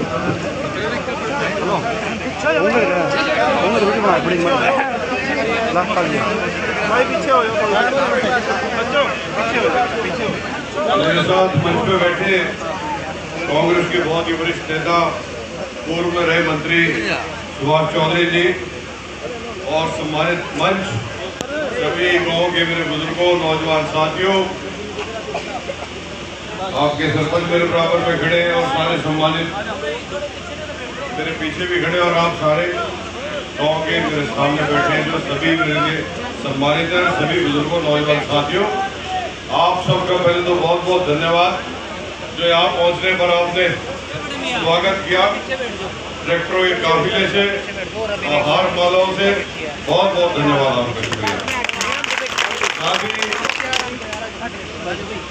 मेरे साथ मंच पे बैठे कांग्रेस के बहुत ही वरिष्ठ नेता, पूर्व में रहे मंत्री सुभाष चौधरी जी और सम्मानित मंच, सभी गांव के मेरे बुजुर्गों, नौजवान साथियों, आपके सरपंच मेरे बराबर में खड़े हैं और सारे सम्मानित मेरे पीछे भी खड़े और आप सारे गांव के मेरे सामने बैठे हैं जो सभी मेरे लिए सम्मानित हैं। सभी बुजुर्गों, नौजवान साथियों, आप सबका पहले तो बहुत बहुत धन्यवाद जो यहाँ पहुँचने पर आपने स्वागत किया। ट्रैक्टरों के काफिले से और हार मालाओं से बहुत बहुत धन्यवाद आपका, शुक्रिया। साथ ही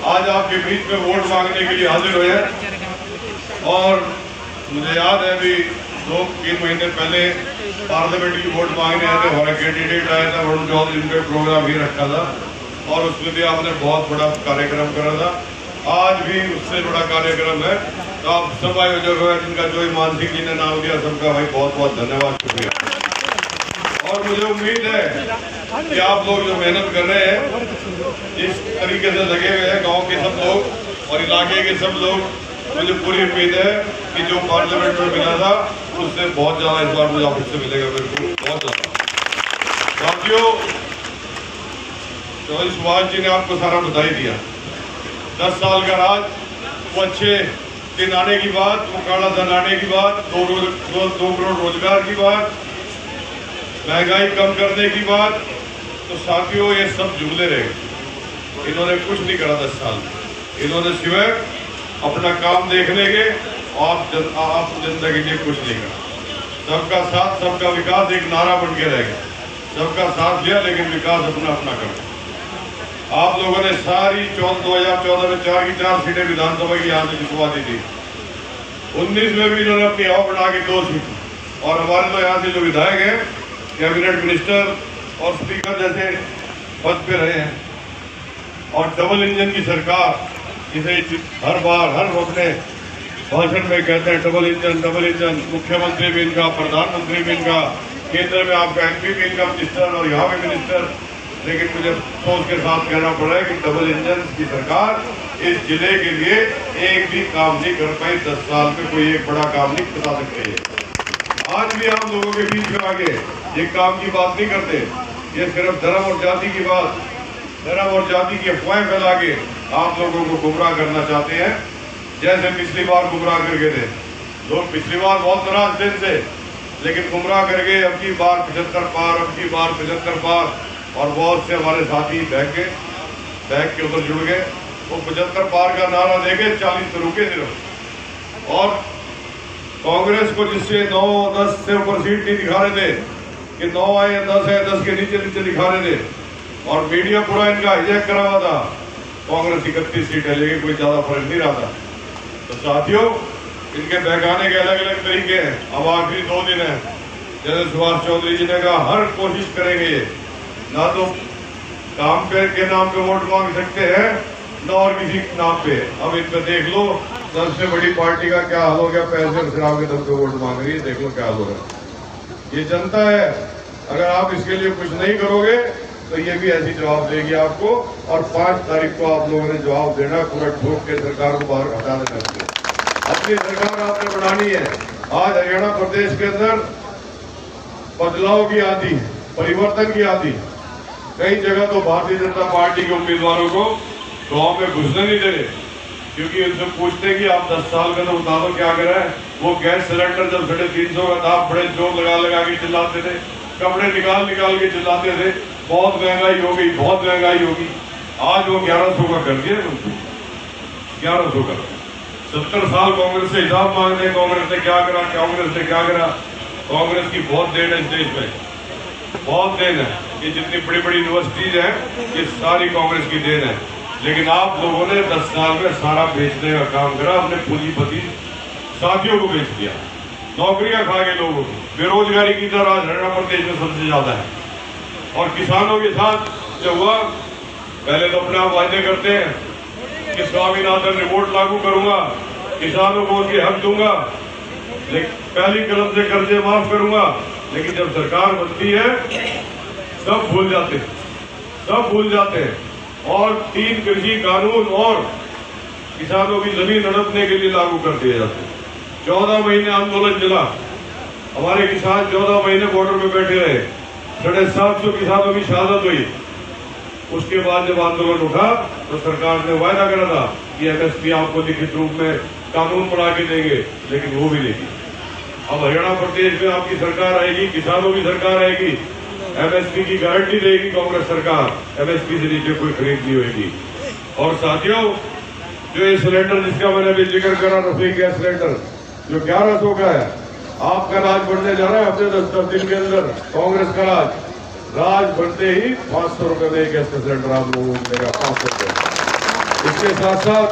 आज आपके बीच में वोट मांगने के लिए हाजिर हुए हैं और मुझे याद है अभी 2-3 महीने पहले पार्लियामेंट की वोट मांगने आए थे, हमारा कैंडिडेट आया था वरुण चौधरी, उनका प्रोग्राम भी रखा था और उसमें भी आपने बहुत बड़ा कार्यक्रम करा था। आज भी उससे बड़ा कार्यक्रम है, तो आप सब आयोजक हैं जिनका जो मानसिक जी ने नाम दिया, सबका भाई बहुत बहुत धन्यवाद, शुक्रिया। और मुझे उम्मीद है कि आप लोग जो मेहनत कर रहे हैं, इस तरीके से लगे हुए हैं गांव के सब लोग और इलाके के सब लोग, मुझे पूरी उम्मीद है कि जो पार्लियामेंट में मिला था उससे बहुत ज़्यादा इस बार मुझे ऑफिस से मिलेगा, मेरे को बहुत ज़्यादा। साथियों, चौधरी सुभाष जी ने आपको सारा बता ही दिया। 10 साल का राज, वो अच्छे दिन आने की बात, वो काला धन आने की बात, 2 करोड़ रोजगार की बात, महंगाई कम करने की बात, तो साथियों ये सब जुमले रहे। इन्होंने कुछ नहीं करा 10 साल। इन्होंने सिवाय अपना काम देखने के आप जनता के लिए कुछ नहीं करा। सबका साथ सबका विकास एक नारा बन के रह गया। सबका साथ लिया लेकिन विकास अपना अपना करा। आप लोगों ने सारी 2014 में 4 की 4 सीटें विधानसभा की यहाँ से जितवा दी थी। 19 में भी इन्होंने अपनी हवा बना के 2 सीट, और हमारे तो यहाँ से जो विधायक हैं, कैबिनेट मिनिस्टर और स्पीकर जैसे पद पे रहे हैं। और डबल इंजन की सरकार, जिसे हर बार हर अपने भाषण में कहते हैं डबल इंजन, मुख्यमंत्री भी इनका, प्रधानमंत्री भी इनका, केंद्र में आपका MP भी इनका मिनिस्टर और यहाँ भी मिनिस्टर। लेकिन मुझे सोच के साथ कहना पड़ा है कि डबल इंजन की सरकार इस जिले के लिए एक भी काम नहीं कर पाई। 10 साल में कोई एक बड़ा काम नहीं बता सकते। आज भी हम लोगों के बीच में आगे ये काम की बात नहीं करते। ये सिर्फ धर्म और जाति की बात, धर्म और जाति की अफवाहें फैला के आप लोगों को गुमराह करना चाहते हैं, जैसे पिछली बार गुमराह करके थे लोग। पिछली बार बहुत नाराज थे इनसे, लेकिन गुमराह करके अब की बार 75 पार, अब की बार 75 पार, और बहुत से हमारे साथी बैग के ऊपर जुड़ गए। वो 75 पार का नारा देके 40 पे रुके सिर्फ। और कांग्रेस को जिससे 9-10 से ऊपर सीट नहीं दिखा रहे थे कि 9 आए या 10 है, 10 के नीचे दिखा रहे थे, और मीडिया पूरा इनका हाईजैक करा हुआ था। कांग्रेस 31 सीट है, लेकिन कोई ज्यादा फर्क नहीं रहा था। तो साथियों, इनके बहकाने के अलग अलग तरीके हैं। अब आखिरी 2 दिन है, जैसे सुभाष चौधरी जी ने कहा, हर कोशिश करेंगे ये, ना तो काम के नाम पे वोट मांग सकते हैं, न और किसी नाम पे। अब इन पे देख लो, सबसे बड़ी पार्टी का क्या हाल हो गया, पैसे और शराब के दम पे वोट मांग रही है। देख लो क्या हाल हो रहा है। ये जनता है, अगर आप इसके लिए कुछ नहीं करोगे तो ये भी ऐसी जवाब देगी आपको। और 5 तारीख को आप लोगों ने जवाब देना, पूरा ठोक के सरकार को बाहर हटा देना। अपनी सरकार आपने बनानी है। आज हरियाणा प्रदेश के अंदर बदलाव की आती है, परिवर्तन की आती। कई जगह तो भारतीय जनता पार्टी के उम्मीदवारों को गांव में घुसने नहीं दे रहे, क्योंकि उनसे पूछते हैं कि आप 10 साल का तो बता दो क्या करा है। वो गैस सिलेंडर जब 350 का था, बड़े जोर लगा के चिल्लाते थे, कपड़े निकाल के चिल्लाते थे, बहुत महंगाई हो गई, बहुत महंगाई होगी। आज वो 1100 का कर दिया, 1100 का। 70 साल कांग्रेस से हिसाब मांगते हैं, कांग्रेस ने क्या करा, कांग्रेस ने क्या करा। कांग्रेस की बहुत देन है इस देश में, बहुत देन है। ये जितनी बड़ी बड़ी यूनिवर्सिटीज हैं, ये सारी कांग्रेस की देन है। लेकिन आप लोगों ने 10 साल में सारा बेचने का काम करा, अपने पूंजीपति साथियों को बेच दिया, नौकरियां खा गए लोगों की। बेरोजगारी की दर आज हरियाणा प्रदेश में सबसे ज्यादा है। और किसानों के साथ जो हुआ, पहले तो अपने आप वायदे करते हैं कि स्वामीनाथन रिपोर्ट लागू करूंगा, किसानों को उनके हक दूंगा, लेकिन पहली कलम से कर्जे माफ करूंगा, लेकिन जब सरकार बनती है सब भूल जाते हैं, सब भूल जाते हैं। और 3 कृषि कानून और किसानों की जमीन हड़पने के लिए लागू कर दिए जाते हैं। 14 महीने आंदोलन चला, हमारे किसान 14 महीने बॉर्डर पे बैठे रहे, 750 किसानों की शहादत हुई। उसके बाद जब आंदोलन उठा तो सरकार ने वायदा करा था कि एमएसपी आपको लिखित रूप में कानून बना के देंगे, लेकिन वो भी नहीं दी। अब हरियाणा प्रदेश में आपकी सरकार आएगी, किसानों की सरकार आएगी, एमएसपी की गारंटी देगी कांग्रेस सरकार, एमएसपी से नीचे कोई खरीद नहीं होगी। और साथियों, जो ये सिलेंडर जिसका मैंने अभी जिक्र करा, रसोई गैस सिलेंडर जो 1100 का है, आपका राज बढ़ने जा रहा है हफ्ते 10 दिन के अंदर। कांग्रेस का राज बनते ही 500 रुपए में गैस का सिलेंडर आप लोगों को मिलेगा, 500 रुपए। इसके साथ साथ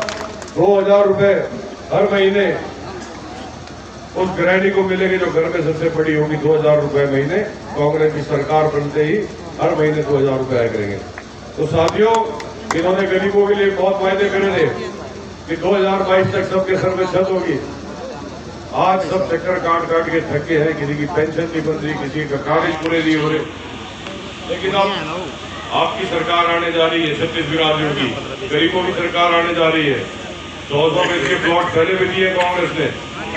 2000 रुपए हर महीने उस गृहिणी को मिलेंगे जो घर में सबसे बड़ी होगी। 2000 रुपए महीने कांग्रेस की सरकार बनते ही हर महीने 2000 रुपए आया करेंगे। तो साथियों, इन्होंने गरीबों के लिए बहुत वायदे करे थे कि 2022 तक सबके सर में छत होगी। आज सब चक्कर काट काट के थके हैं, किसी की पेंशन नहीं बन रही, किसी का कागज पूरे नहीं हो रहे। लेकिन अब आपकी सरकार आने जा रही है, 36 बिरादरियों की, गरीबों की सरकार आने जा रही है। 100 में इसके प्लॉट पहले भी दिए कांग्रेस ने,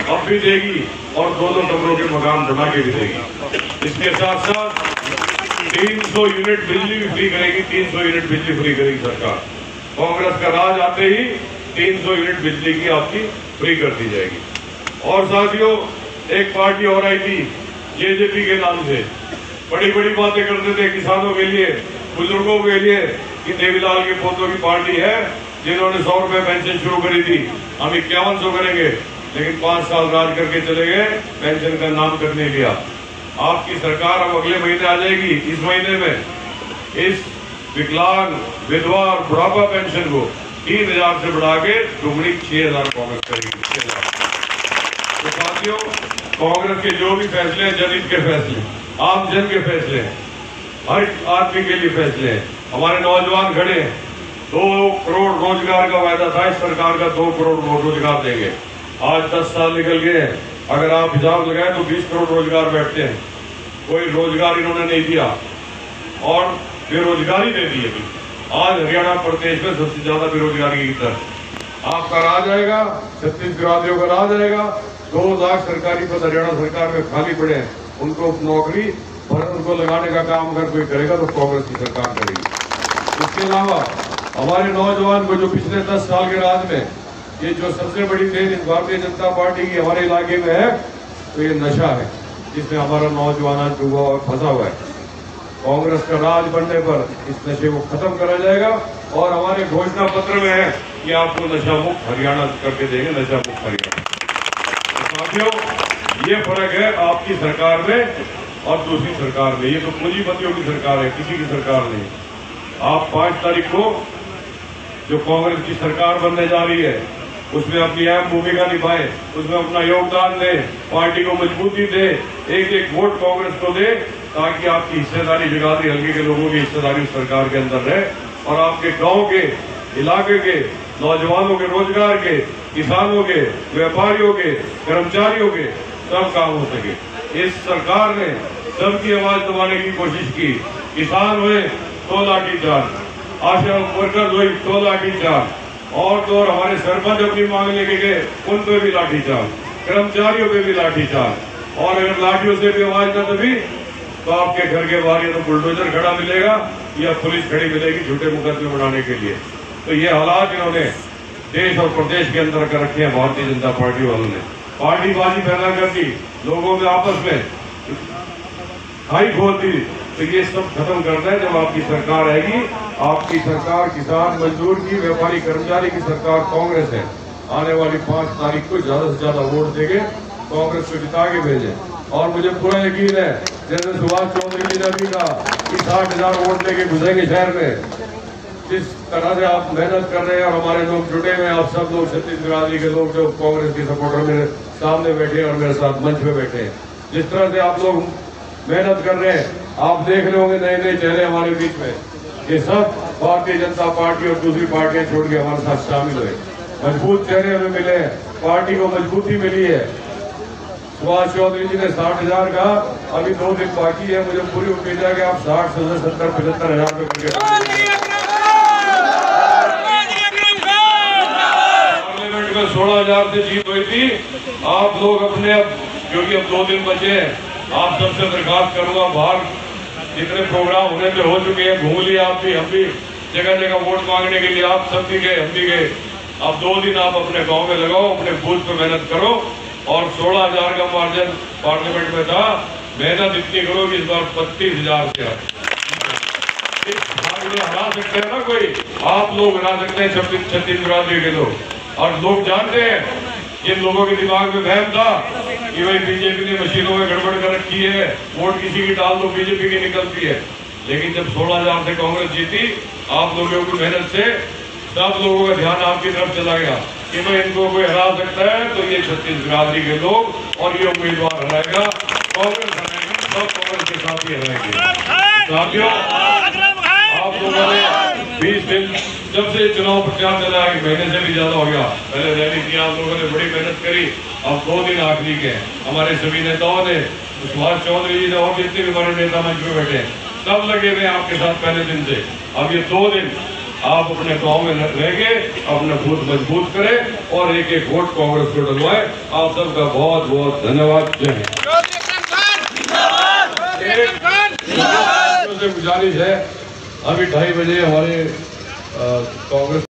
अब भी देगी, और 2-2 कमरों के मकान बना के भी देगी। इसके साथ साथ 300 यूनिट बिजली भी फ्री करेगी, 300 यूनिट बिजली फ्री करेगी सरकार। कांग्रेस का राज आते ही 300 यूनिट बिजली की आपकी फ्री कर दी जाएगी। और साथियों, एक पार्टी और आई थी जेजेपी के नाम से, बड़ी बड़ी बातें करते थे किसानों के लिए, बुजुर्गों के लिए, कि देवीलाल के पोतों की पार्टी है जिन्होंने 100 रुपए पेंशन शुरू करी थी, हम 5100 करेंगे। लेकिन 5 साल राज करके चले गए, पेंशन का नाम तक नहीं लिया। आपकी सरकार अब अगले महीने आ जाएगी, इस महीने में इस विकलांग, विधवा और बुढ़ापा पेंशन को 3000 से बढ़ा के दुगनी 6000 कांग्रेस करेगी, 6000। तो साथियों, कांग्रेस के जो भी फैसले हैं, जनहित के फैसले, आम जन के फैसले हैं, हर आदमी के लिए फैसले हैं। हमारे नौजवान खड़े हैं, 2 करोड़ रोजगार का वायदा था इस सरकार का, 2 करोड़ रोजगार देंगे। आज 10 साल निकल गए हैं, अगर आप हिसाब लगाएं तो 20 करोड़ रोजगार बैठते हैं। कोई रोजगार इन्होंने नहीं दिया और बेरोजगारी दे दी है। आज हरियाणा प्रदेश में सबसे ज्यादा बेरोजगारी की दर। आपका राज आएगा, 36 बिरादरियों का राज आएगा, 2 लाख सरकारी पद हरियाणा सरकार में खाली पड़े हैं, उनको नौकरी और उनको लगाने का काम अगर कोई करेगा तो कांग्रेस की सरकार करेगी। इसके अलावा हमारे नौजवान को जो पिछले 10 साल के राज में ये जो सबसे बड़ी देन इस भारतीय जनता पार्टी की हमारे इलाके में है, तो ये नशा है, जिसमें हमारा नौजवान डूबा और फंसा हुआ है। कांग्रेस का राज बनने पर इस नशे को खत्म करा जाएगा और हमारे घोषणा पत्र में है कि आपको नशा मुक्त हरियाणा करके देंगे, नशा मुक्त हरियाणा। तो साथियों, ये फर्क है आपकी सरकार में और दूसरी सरकार में। ये तो पूंजीपतियों की सरकार है, किसी की सरकार नहीं। आप 5 तारीख को जो कांग्रेस की सरकार बनने जा रही है, उसमें अपनी अहम भूमिका निभाए, उसमें अपना योगदान दे, पार्टी को मजबूती दे, एक वोट कांग्रेस को दे, ताकि आपकी हिस्सेदारी, जगाधरी हल्के के लोगों की हिस्सेदारी उस सरकार के अंदर रहे और आपके गांव के, इलाके के नौजवानों के, रोजगार के, किसानों के, व्यापारियों के, कर्मचारियों के सब काम हो सके। इस सरकार ने सबकी आवाज दबाने की कोशिश की। किसान हुए तो लाठीचार्ज, आशा वर्कर्स हुई तो लाठीचार्ज, और तो और हमारे सरपंच अपनी मांग लेके गए, उन पे भी लाठीचार्ज, कर्मचारियों पे भी लाठीचार्ज। और अगर लाठियों से भी आवाज न दबी तो आपके घर के बाहर या तो बुलडोजर खड़ा मिलेगा या पुलिस खड़ी मिलेगी झूठे मुकदमे बनाने के लिए। तो ये हालात इन्होंने देश और प्रदेश के अंदर कर रखे हैं भारतीय जनता पार्टी वालों ने। पार्टीबाजी पैदा कर दी, लोगों में आपस में खाई खोल दी। तो ये सब खत्म करना है जब आपकी सरकार आएगी। आपकी सरकार किसान, मजदूर की, व्यापारी, कर्मचारी की सरकार कांग्रेस है। आने वाली 5 तारीख को ज्यादा से ज्यादा वोट देंगे, कांग्रेस को जिता के भेजे। और मुझे पूरा यकीन है, जैसे सुभाष चौधरी जी ने भी कहा कि 60,000 वोट लेके घुसेंगे शहर में। जिस तरह से आप मेहनत कर रहे हैं और हमारे लोग जुटे हुए हैं, आप सब लोग 36 बिरादरी के लोग जो कांग्रेस के सपोर्टर मेरे सामने बैठे हैं और मेरे साथ मंच पे बैठे हैं, जिस तरह से आप लोग मेहनत कर रहे हैं, आप देख रहे होंगे नए नए चेहरे हमारे बीच में। ये सब भारतीय जनता पार्टी और दूसरी पार्टियां छोड़ के हमारे साथ शामिल हुए। मजबूत चेहरे हमें मिले हैं, पार्टी को मजबूती मिली है। सुभाष चौधरी जी ने 60,000 कहा, अभी 2 दिन बाकी है, मुझे पूरी उम्मीद है कि आप 60 से 70 75,000 रुपये पार्लियामेंट में 16,000 से जीत हुई थी। आप लोग अपने, अब क्योंकि अब 2 दिन बचे हैं, आप सबसे दरखास्त करूंगा, बाहर जितने प्रोग्राम होने पे हो चुके हैं, घूम लिए आप भी, हम भी जगह जगह वोट मांगने के लिए, आप सब भी गए, हम भी गए। अब 2 दिन आप अपने गांव में लगाओ, अपने बूथ पे मेहनत करो, और 16,000 का मार्जिन पार्लियामेंट में था, मेहनत इतनी करो कि इस बार 32,000 से हरा सकते हैं ना कोई, आप लोग हरा सकते हैं 36 बिरादरी के लोग। और लोग जानते हैं, जिन लोगों के दिमाग में वहम था कि भाई बीजेपी ने मशीनों में गड़बड़ कर रखी है, वोट किसी की डाल दो बीजेपी की निकलती है, लेकिन जब 16,000 से कांग्रेस जीती, आप लोगों की मेहनत से सब लोगों का ध्यान आपकी तरफ चला गया कि भाई इनको कोई हरा सकता है तो ये 36 बिरादरी के लोग, और ये उम्मीदवार हराएगा, कांग्रेस हराएगा, सब कांग्रेस के साथ ही हराएंगे। साथियों, आप लोगों ने 20 दिन, जब से चुनाव प्रचार चला, 1 महीने से भी ज्यादा हो गया, पहले रैली की, आप लोगों ने बड़ी मेहनत करी। अब 2 दिन आखिरी के, हमारे सभी नेताओं ने, सुभाष चौधरी जी ने और जितने भी हमारे नेता मंच में बैठे, सब लगे हुए आपके साथ पहले दिन से। अब ये 2 दिन आप अपने गांव में रह के अपना बूथ मजबूत करें और एक वोट कांग्रेस को डलवाएं। आप सबका बहुत बहुत धन्यवाद। जय हिंद। गुजारिश है, अभी 2:30 बजे हमारे कांग्रेस